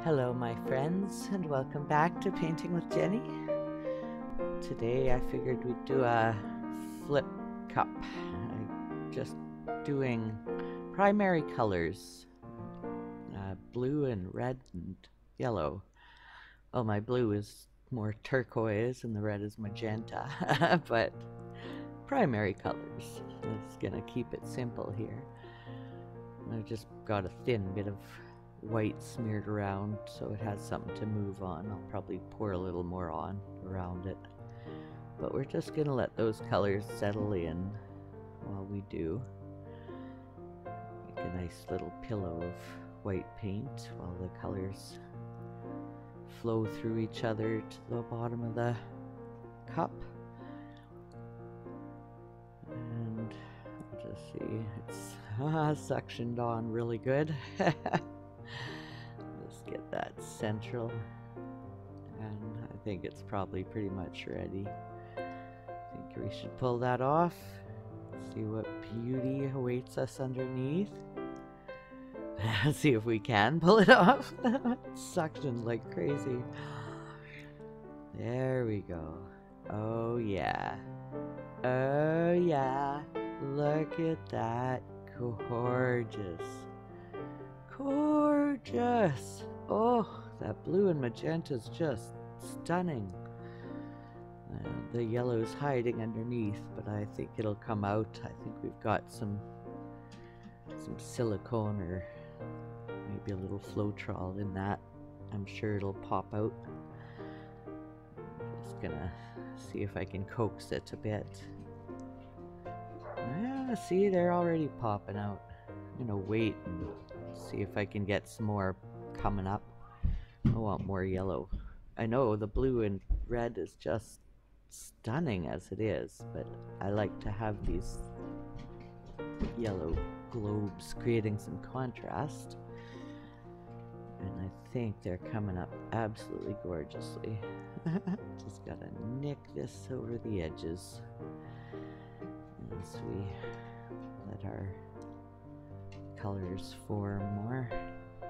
Hello my friends, and welcome back to Painting with Jenny. Today I figured we'd do a flip cup. I'm just doing primary colors, blue and red and yellow. Well, my blue is more turquoise and the red is magenta, but primary colors. It's gonna keep it simple here. I've just got a thin bit of white smeared around so it has something to move on. I'll probably pour a little more on around it, but we're just gonna let those colors settle in while we do. Make a nice little pillow of white paint while the colors flow through each other to the bottom of the cup. And I'll just see, it's suctioned on really good. Get that central, and I think it's probably pretty much ready. I think we should pull that off, see what beauty awaits us underneath. See if we can pull it off. It's suctioned like crazy. There we go. Oh yeah. Oh yeah. Look at that. Gorgeous. Gorgeous. Oh, that blue and magenta is just stunning. The yellow's hiding underneath, but I think it'll come out. I think we've got some silicone or maybe a little Floetrol in that. I'm sure it'll pop out. I'm just gonna see if I can coax it a bit. Yeah, see, they're already popping out. I'm gonna wait and see if I can get some more coming up. I want more yellow. I know the blue and red is just stunning as it is, but I like to have these yellow globes creating some contrast. And I think they're coming up absolutely gorgeously. Just gotta nick this over the edges as we let our colors form more.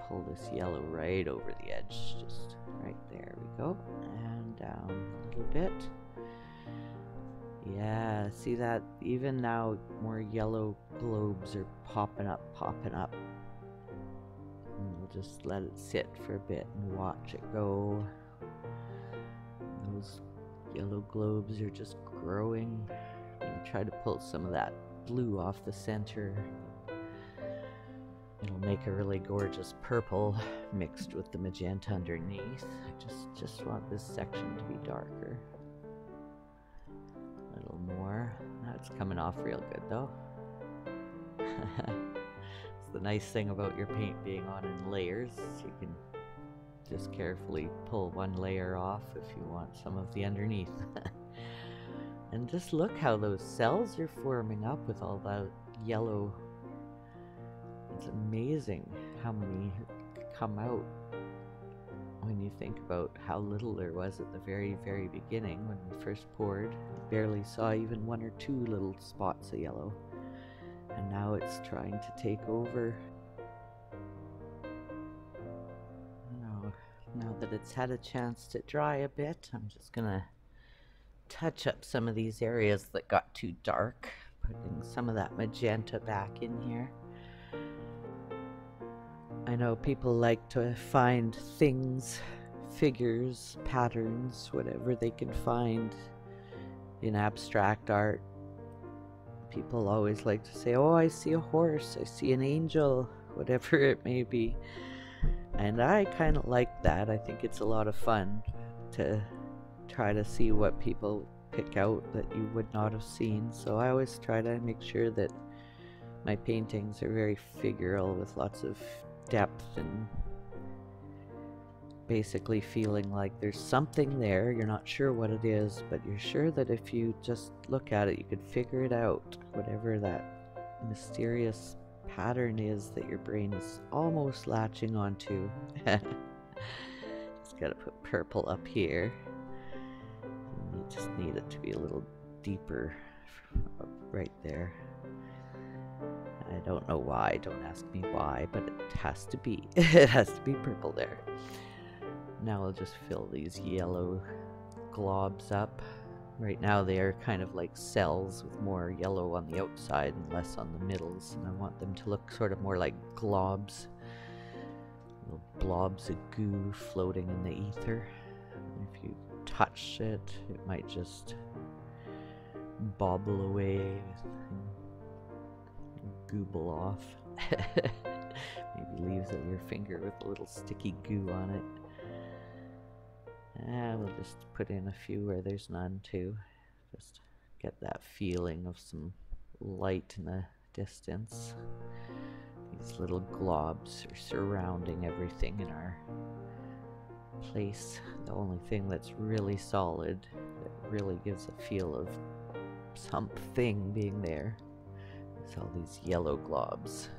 Pull this yellow right over the edge, just right there we go, and down a little bit. Yeah, see that? Even now more yellow globes are popping up. And we'll just let it sit for a bit and watch it go. Those yellow globes are just growing. And try to pull some of that blue off the center. It'll make a really gorgeous purple mixed with the magenta underneath. I just want this section to be darker. A little more. That's coming off real good though. It's the nice thing about your paint being on in layers. You can just carefully pull one layer off if you want some of the underneath. And just look how those cells are forming up with all that yellow. It's amazing how many come out when you think about how little there was at the very, very beginning when we first poured. You barely saw even one or two little spots of yellow. And now it's trying to take over. Now that it's had a chance to dry a bit, I'm just gonna touch up some of these areas that got too dark, putting some of that magenta back in here. I know people like to find things, figures, patterns, whatever they can find in abstract art. People always like to say, oh, I see a horse, I see an angel, whatever it may be. And I kind of like that. I think it's a lot of fun to try to see what people pick out that you would not have seen. So I always try to make sure that my paintings are very figural with lots of depth and basically feeling like there's something there. You're not sure what it is, but you're sure that if you just look at it, you could figure it out, whatever that mysterious pattern is that your brain is almost latching onto. Just gotta put purple up here. And you just need it to be a little deeper right there. I I don't know why, don't ask me why, but it has to be. It has to be purple there. Now we'll just fill these yellow globs up. Right now they are kind of like cells with more yellow on the outside and less on the middles, and I want them to look sort of more like globs. Little blobs of goo floating in the ether. If you touch it, it might just bobble away, gooble off. Maybe leaves your finger with a little sticky goo on it. We'll just put in a few where there's none too. Just get that feeling of some light in the distance. These little globs are surrounding everything in our place. The only thing that's really solid, that really gives a feel of something being there, is all these yellow globs.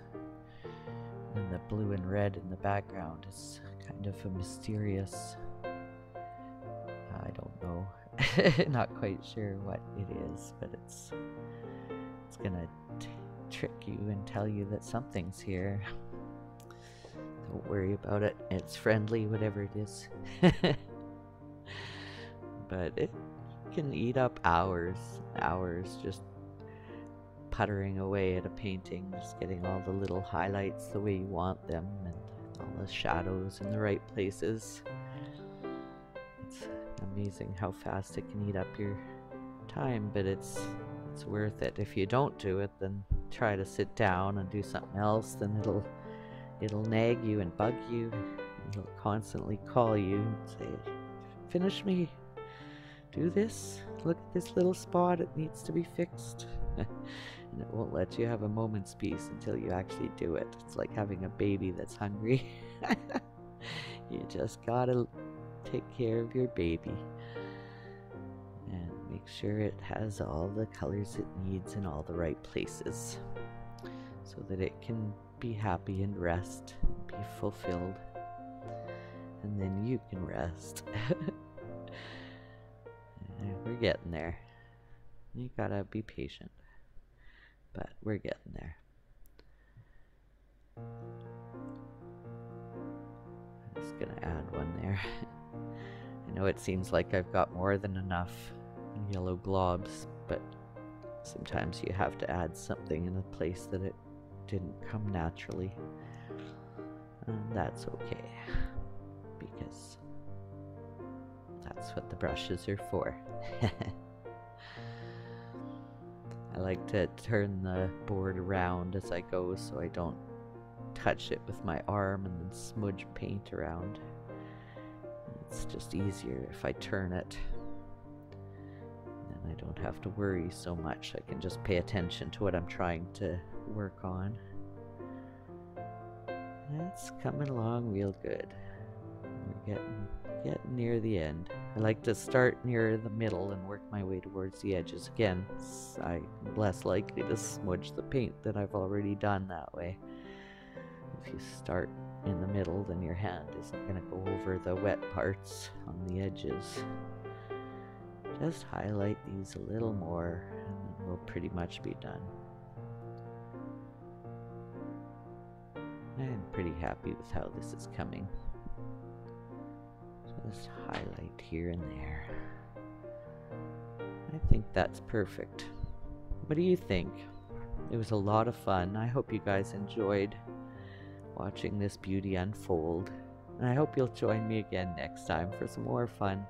And the blue and red in the background is kind of a mysterious, I don't know, not quite sure what it is, but it's gonna trick you and tell you that something's here. Don't worry about it, it's friendly, whatever it is. But it can eat up hours just puttering away at a painting, just getting all the little highlights the way you want them and all the shadows in the right places. It's amazing how fast it can eat up your time, but it's worth it. If you don't do it, then try to sit down and do something else, then it'll nag you and bug you. It'll constantly call you and say, finish me, do this, look at this little spot, it needs to be fixed. And it won't let you have a moment's peace until you actually do it. It's like having a baby that's hungry. You just gotta take care of your baby and make sure it has all the colors it needs in all the right places so that it can be happy and rest and be fulfilled, and then you can rest. We're getting there. You gotta be patient, but we're getting there. I'm just gonna add one there. I know it seems like I've got more than enough yellow globs, but sometimes you have to add something in a place that it didn't come naturally. And that's okay, because that's what the brushes are for. I like to turn the board around as I go so I don't touch it with my arm and then smudge paint around. It's just easier if I turn it. Then I don't have to worry so much. I can just pay attention to what I'm trying to work on. It's coming along real good. We're getting near the end. I like to start near the middle and work my way towards the edges. Again, I'm less likely to smudge the paint than I've already done that way. If you start in the middle, then your hand isn't going to go over the wet parts on the edges. Just highlight these a little more and then we'll pretty much be done. I'm pretty happy with how this is coming. Just highlight here and there. I think that's perfect. What do you think? It was a lot of fun. I hope you guys enjoyed watching this beauty unfold. And I hope you'll join me again next time for some more fun.